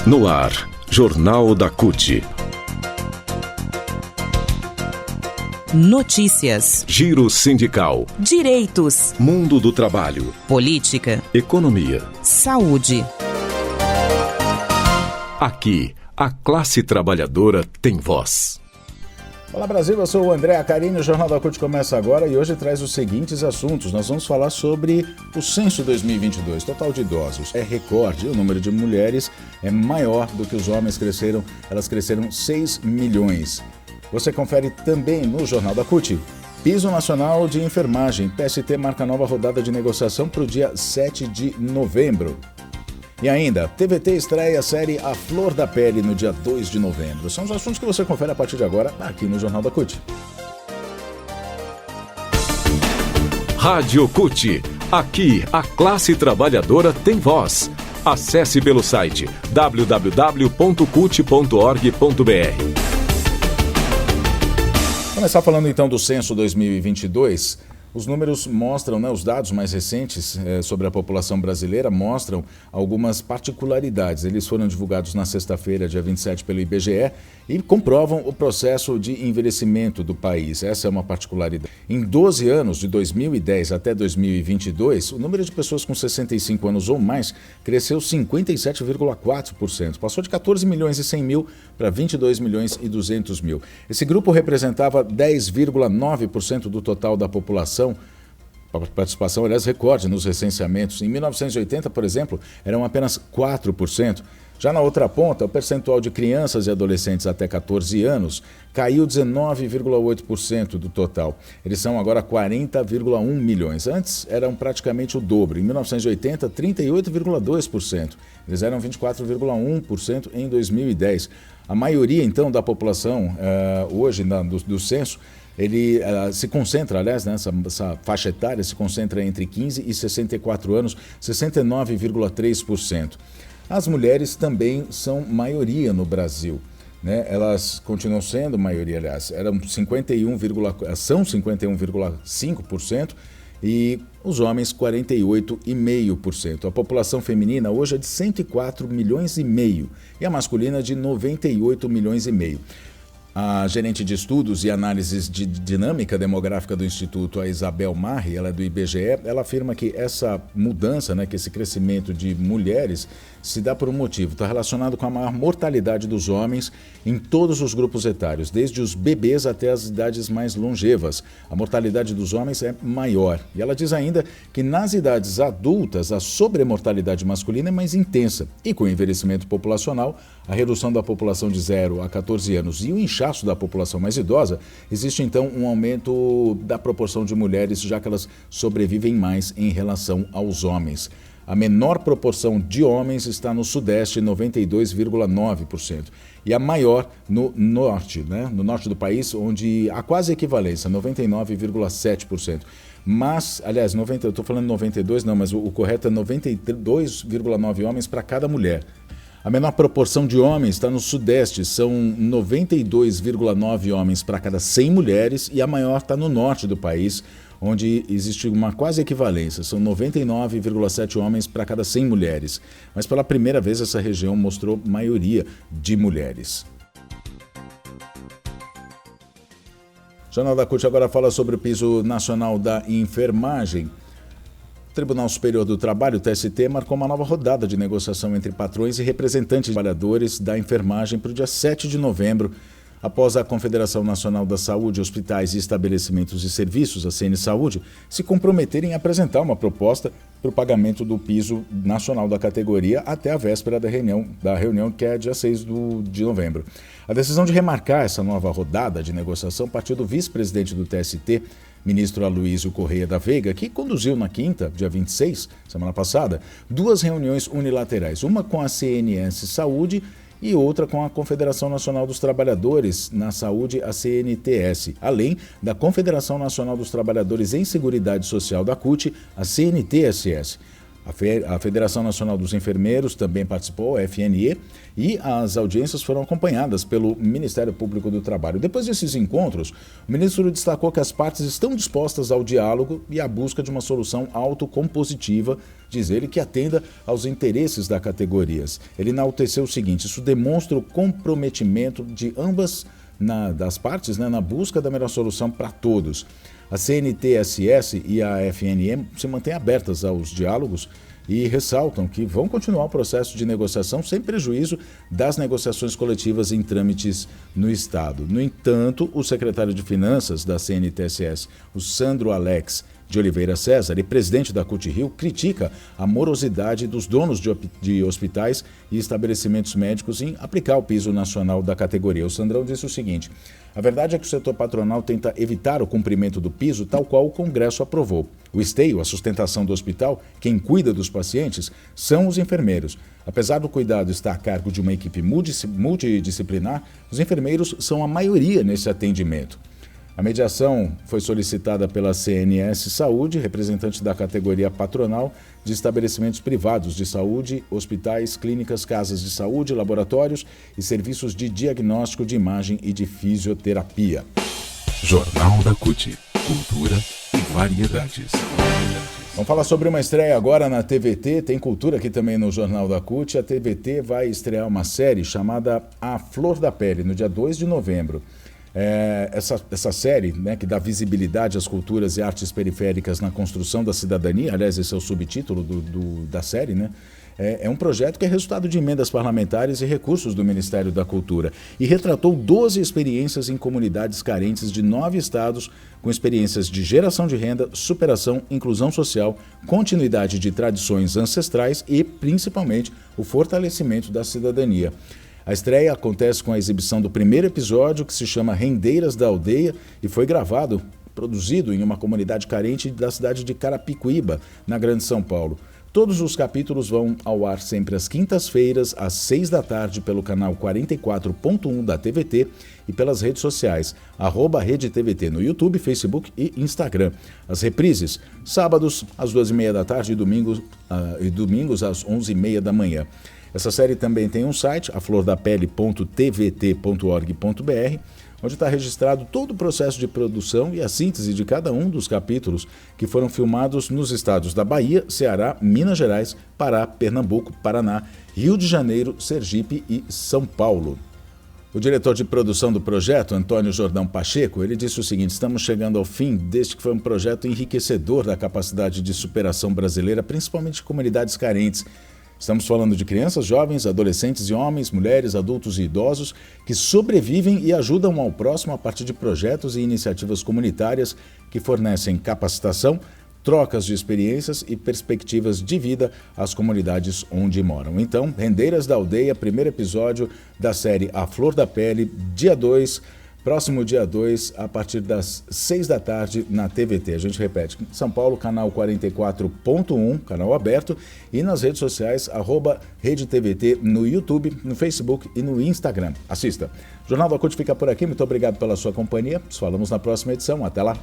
No ar, Jornal da CUT. Notícias, Giro sindical, direitos, mundo do trabalho, política, economia. saúde. Aqui, a classe trabalhadora tem voz. Olá Brasil, eu sou o André Acarini, o Jornal da CUT começa agora e hoje traz os seguintes assuntos. Nós vamos falar sobre o censo 2022, total de idosos. É recorde, o número de mulheres é maior do que os homens cresceram, elas cresceram 6 milhões. Você confere também no Jornal da CUT. Piso Nacional de Enfermagem, PST marca nova rodada de negociação para o dia 7 de novembro. E ainda, TVT estreia a série A Flor da Pele no dia 2 de novembro. São os assuntos que você confere a partir de agora aqui no Jornal da CUT. Rádio CUT. Aqui, a classe trabalhadora tem voz. Acesse pelo site www.cut.org.br. Começar falando então do censo 2022. Os números mostram, os dados mais recentes sobre a população brasileira mostram algumas particularidades. Eles foram divulgados na sexta-feira, dia 27, pelo IBGE e comprovam o processo de envelhecimento do país. Essa é uma particularidade. Em 12 anos, de 2010 até 2022, o número de pessoas com 65 anos ou mais cresceu 57,4%. Passou de 14 milhões e 100 mil para 22 milhões e 200 mil. Esse grupo representava 10,9% do total da população. Participação, aliás, recorde nos recenseamentos. Em 1980, por exemplo, eram apenas 4%. Já na outra ponta, o percentual de crianças e adolescentes até 14 anos caiu 19,8% do total. Eles são agora 40,1 milhões. Antes, eram praticamente o dobro. Em 1980, 38,2%. Eles eram 24,1% em 2010. A maioria, então, da população, hoje, do censo, ele se concentra, aliás, nessa faixa etária, se concentra entre 15 e 64 anos, 69,3%. As mulheres também são maioria no Brasil, Elas continuam sendo maioria, aliás, são 51,5% e os homens 48,5%. A população feminina hoje é de 104 milhões e meio e a masculina de 98 milhões e meio. A gerente de estudos e análises de dinâmica demográfica do Instituto, a Isabel Marri, ela é do IBGE, ela afirma que essa mudança, que esse crescimento de mulheres se dá por um motivo. Está relacionado com a maior mortalidade dos homens em todos os grupos etários, desde os bebês até as idades mais longevas. A mortalidade dos homens é maior. E ela diz ainda que nas idades adultas a sobremortalidade masculina é mais intensa. E com o envelhecimento populacional, a redução da população de 0 a 14 anos e o inchaço da população mais idosa, existe então um aumento da proporção de mulheres, já que elas sobrevivem mais em relação aos homens. A menor proporção de homens está no Sudeste, 92,9%. E a maior no Norte, no Norte do país, onde há quase equivalência, 99,7%. Mas, aliás, eu estou falando 92, não, mas o correto é 92,9 homens para cada mulher. A menor proporção de homens está no Sudeste, são 92,9 homens para cada 100 mulheres, e a maior está no Norte do país, onde existe uma quase equivalência, são 99,7 homens para cada 100 mulheres. Mas pela primeira vez essa região mostrou maioria de mulheres. O Jornal da CUT agora fala sobre o Piso Nacional da Enfermagem. O Tribunal Superior do Trabalho, o TST, marcou uma nova rodada de negociação entre patrões e representantes de trabalhadores da enfermagem para o dia 7 de novembro, após a Confederação Nacional da Saúde, Hospitais e Estabelecimentos de Serviços, a CNSaúde, se comprometerem a apresentar uma proposta para o pagamento do piso nacional da categoria até a véspera da reunião que é dia 6 de novembro. A decisão de remarcar essa nova rodada de negociação partiu do vice-presidente do TST, ministro Aloysio Correia da Veiga, que conduziu na quinta, dia 26, semana passada, 2 reuniões unilaterais, uma com a CNS Saúde e outra com a Confederação Nacional dos Trabalhadores na Saúde, a CNTS, além da Confederação Nacional dos Trabalhadores em Seguridade Social da CUT, a CNTSS. A Federação Nacional dos Enfermeiros também participou, a FNE, e as audiências foram acompanhadas pelo Ministério Público do Trabalho. Depois desses encontros, o ministro destacou que as partes estão dispostas ao diálogo e à busca de uma solução autocompositiva, diz ele, que atenda aos interesses das categorias. Ele enalteceu o seguinte: isso demonstra o comprometimento de ambas das partes, na busca da melhor solução para todos. A CNTSS e a FNE se mantêm abertas aos diálogos e ressaltam que vão continuar o processo de negociação sem prejuízo das negociações coletivas em trâmites no Estado. No entanto, o secretário de Finanças da CNTSS, o Sandro Alex de Oliveira César, e presidente da CUT-Rio, critica a morosidade dos donos de hospitais e estabelecimentos médicos em aplicar o piso nacional da categoria. O Sandrão disse o seguinte: a verdade é que o setor patronal tenta evitar o cumprimento do piso tal qual o Congresso aprovou. O esteio, a sustentação do hospital, quem cuida dos pacientes, são os enfermeiros. Apesar do cuidado estar a cargo de uma equipe multidisciplinar, os enfermeiros são a maioria nesse atendimento. A mediação foi solicitada pela CNS Saúde, representante da categoria patronal de estabelecimentos privados de saúde, hospitais, clínicas, casas de saúde, laboratórios e serviços de diagnóstico de imagem e de fisioterapia. Jornal da CUT. Cultura e variedades. Vamos falar sobre uma estreia agora na TVT, tem cultura aqui também no Jornal da CUT. A TVT vai estrear uma série chamada A Flor da Pele, no dia 2 de novembro. Essa série, que dá visibilidade às culturas e artes periféricas na construção da cidadania, aliás, esse é o subtítulo da série, é um projeto que é resultado de emendas parlamentares e recursos do Ministério da Cultura e retratou 12 experiências em comunidades carentes de 9 estados, com experiências de geração de renda, superação, inclusão social, continuidade de tradições ancestrais e, principalmente, o fortalecimento da cidadania. A estreia acontece com a exibição do primeiro episódio, que se chama Rendeiras da Aldeia, e foi produzido em uma comunidade carente da cidade de Carapicuíba, na Grande São Paulo. Todos os capítulos vão ao ar sempre às quintas-feiras, às 6 da tarde, pelo canal 44.1 da TVT e pelas redes sociais, @RedeTVT no YouTube, Facebook e Instagram. As reprises, sábados às 2h30 da tarde e domingos às 11h30 da manhã. Essa série também tem um site, aflordapele.tvt.org.br, onde está registrado todo o processo de produção e a síntese de cada um dos capítulos que foram filmados nos estados da Bahia, Ceará, Minas Gerais, Pará, Pernambuco, Paraná, Rio de Janeiro, Sergipe e São Paulo. O diretor de produção do projeto, Antônio Jordão Pacheco, ele disse o seguinte: estamos chegando ao fim deste que foi um projeto enriquecedor da capacidade de superação brasileira, principalmente de comunidades carentes. Estamos falando de crianças, jovens, adolescentes e homens, mulheres, adultos e idosos que sobrevivem e ajudam ao próximo a partir de projetos e iniciativas comunitárias que fornecem capacitação, trocas de experiências e perspectivas de vida às comunidades onde moram. Então, Rendeiras da Aldeia, primeiro episódio da série A Flor da Pele, próximo dia 2, a partir das 6 da tarde na TVT. A gente repete, São Paulo, canal 44.1, canal aberto, e nas redes sociais, @RedeTVT no YouTube, no Facebook e no Instagram. Assista. O Jornal da CUT fica por aqui, muito obrigado pela sua companhia. Nos falamos na próxima edição. Até lá.